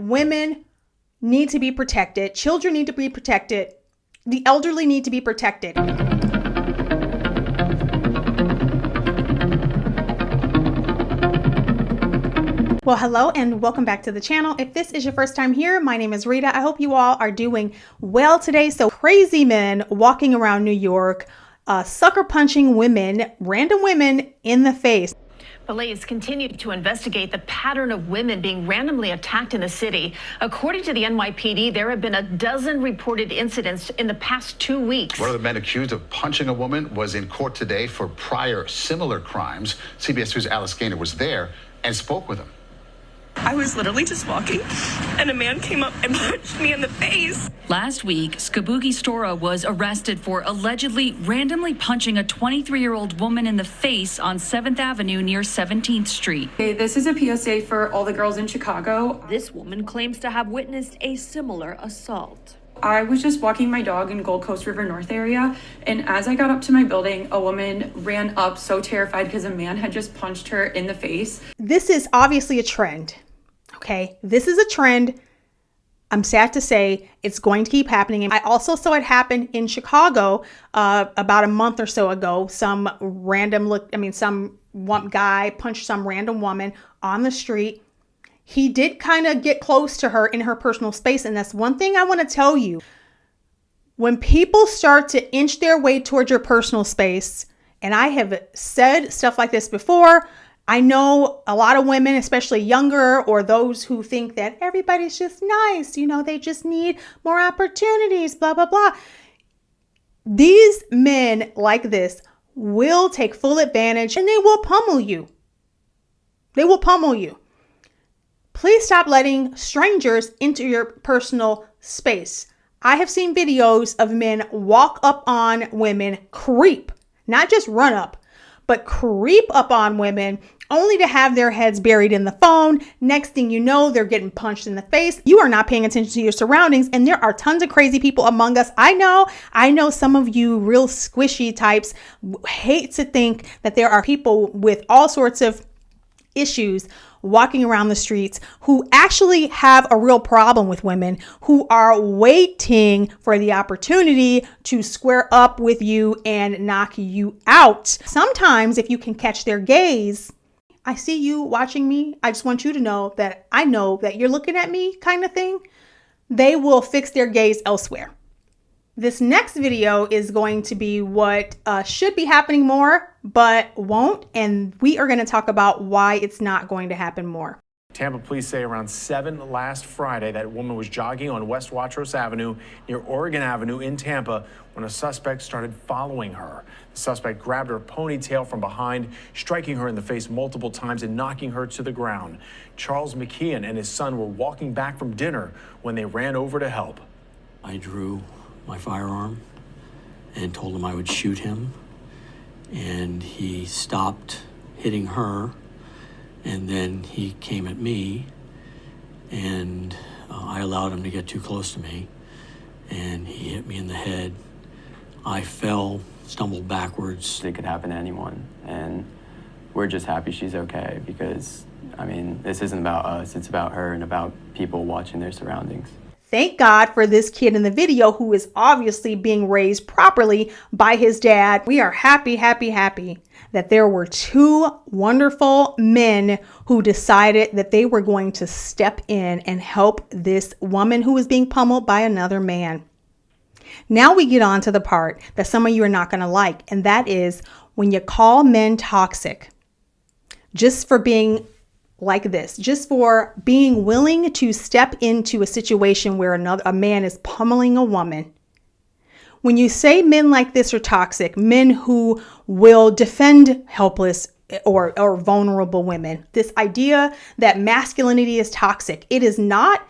women need to be protected. Children need to be protected. The elderly need to be protected. Well, hello and welcome back to the channel. If this is your first time here, my name is Rita. I hope you all are doing well today. So crazy men walking around New York, sucker punching women, random women in the face. Police continue to investigate the pattern of women being randomly attacked in the city. According to the NYPD, there have been a dozen reported incidents in the past 2 weeks. One of the men accused of punching a woman was in court today for prior similar crimes. CBS 2's Alice Gaynor was there and spoke with him. I was literally just walking, and a man came up and punched me in the face. Last week, Skabugi Stora was arrested for allegedly randomly punching a 23-year-old woman in the face on 7th Avenue near 17th Street. Hey, this is a PSA for all the girls in Chicago. This woman claims to have witnessed a similar assault. I was just walking my dog in Gold Coast River North area, and as I got up to my building, a woman ran up so terrified because a man had just punched her in the face. This is obviously a trend. Okay, this is a trend. I'm sad to say it's going to keep happening. And I also saw it happen in Chicago about a month or so ago. Some guy punched some random woman on the street. He did kind of get close to her in her personal space. And that's one thing I want to tell you. When people start to inch their way towards your personal space, and I have said stuff like this before, I know a lot of women, especially younger, or those who think that everybody's just nice, they just need more opportunities, blah, blah, blah. These men like this will take full advantage and they will pummel you. They will pummel you. Please stop letting strangers into your personal space. I have seen videos of men walk up on women, creep, not just run up, but creep up on women only to have their heads buried in the phone. Next thing you know, they're getting punched in the face. You are not paying attention to your surroundings. And there are tons of crazy people among us. I know some of you real squishy types hate to think that there are people with all sorts of issues walking around the streets who actually have a real problem with women, who are waiting for the opportunity to square up with you and knock you out. Sometimes if you can catch their gaze, I see you watching me. I just want you to know that I know that you're looking at me kind of thing. They will fix their gaze elsewhere. This next video is going to be what should be happening more, but won't. And we are going to talk about why it's not going to happen more. Tampa police say around 7 last Friday that woman was jogging on West Watrous Avenue near Oregon Avenue in Tampa when a suspect started following her. The suspect grabbed her ponytail from behind, striking her in the face multiple times and knocking her to the ground. Charles McKeon and his son were walking back from dinner when they ran over to help. I drew my firearm and told him I would shoot him, and he stopped hitting her. And then he came at me, and I allowed him to get too close to me, and he hit me in the head. I fell, stumbled backwards. It could happen to anyone, and we're just happy she's okay because, this isn't about us. It's about her and about people watching their surroundings. Thank God for this kid in the video who is obviously being raised properly by his dad. We are happy, happy, happy that there were two wonderful men who decided that they were going to step in and help this woman who was being pummeled by another man. Now we get on to the part that some of you are not going to like, and that is when you call men toxic just for being like this, just for being willing to step into a situation where a man is pummeling a woman. When you say men like this are toxic, men who will defend helpless or vulnerable women, this idea that masculinity is toxic, it is not.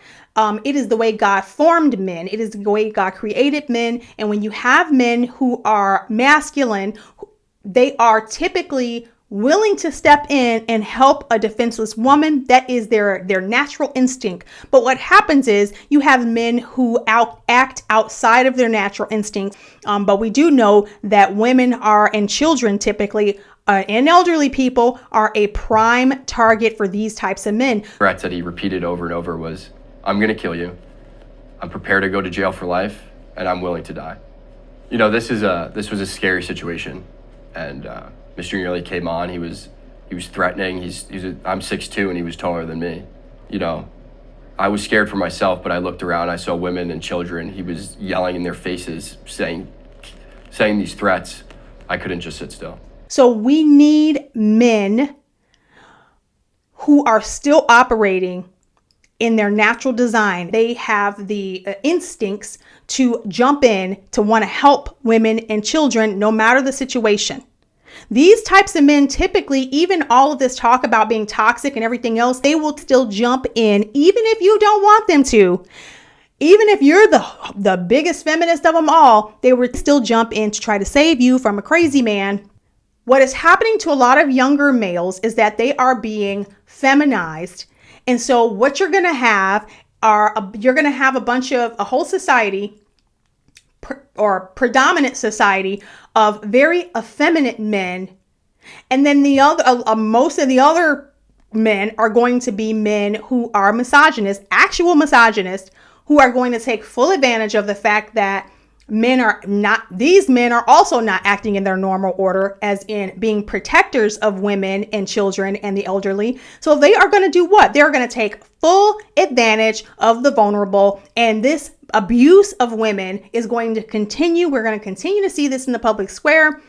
It is the way God formed men. It is the way God created men. And when you have men who are masculine, they are typically willing to step in and help a defenseless woman. That is their natural instinct. But what happens is you have men who act outside of their natural instinct. But we do know that women are, and children typically, and elderly people are a prime target for these types of men. Threats that he repeated over and over was I'm gonna kill you. I'm prepared to go to jail for life, and I'm willing to die. You know, this was a scary situation, and Mr. Nearly came on. He was threatening. I'm 6'2", and he was taller than me. You know, I was scared for myself, but I looked around. I saw women and children. He was yelling in their faces, saying these threats. I couldn't just sit still. So we need men who are still operating in their natural design. They have the instincts to jump in, to want to help women and children, no matter the situation. These types of men, typically, even all of this talk about being toxic and everything else, they will still jump in, even if you don't want them to. Even if you're the biggest feminist of them all, they would still jump in to try to save you from a crazy man. What is happening to a lot of younger males is that they are being feminized. And so what you're going to have a whole society or predominant society of very effeminate men. And then most of the other men are going to be men who are misogynists, actual misogynists, who are going to take full advantage of the fact that these men are also not acting in their normal order, as in being protectors of women and children and the elderly. So they are going to do what? They're going to take full advantage of the vulnerable, and this abuse of women is going to continue. We're going to continue to see this in the public square.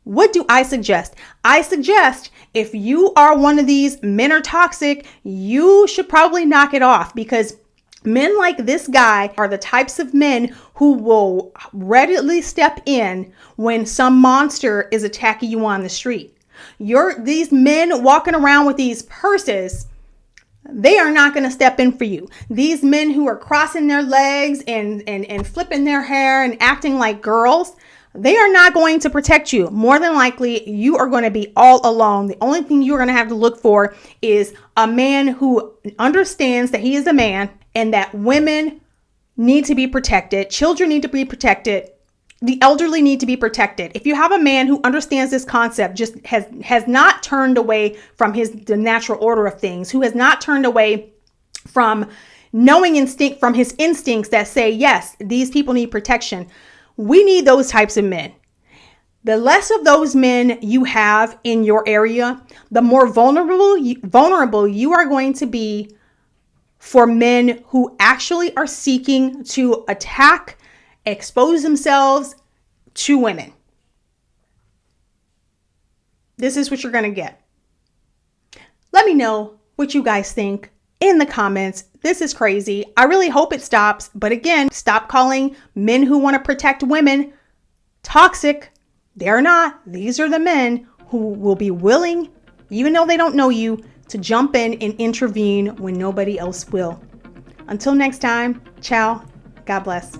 What do I suggest? I suggest if you are one of these men are toxic, you should probably knock it off, because men like this guy are the types of men who will readily step in when some monster is attacking you on the street. These men walking around with these purses, they are not going to step in for you. These men who are crossing their legs and flipping their hair and acting like girls, they are not going to protect you. More than likely, you are going to be all alone. The only thing you're going to have to look for is a man who understands that he is a man and that women need to be protected. Children need to be protected. The elderly need to be protected. If you have a man who understands this concept, just has not turned away from the natural order of things, who has not turned away from from his instincts that say, yes, these people need protection. We need those types of men. The less of those men you have in your area, the more vulnerable you are going to be for men who actually are seeking to attack, expose themselves to women. This is what you're going to get. Let me know what you guys think in the comments. This is crazy. I really hope it stops. But again, stop calling men who want to protect women toxic. They're not. These are the men who will be willing, even though they don't know you, to jump in and intervene when nobody else will. Until next time, ciao. God bless.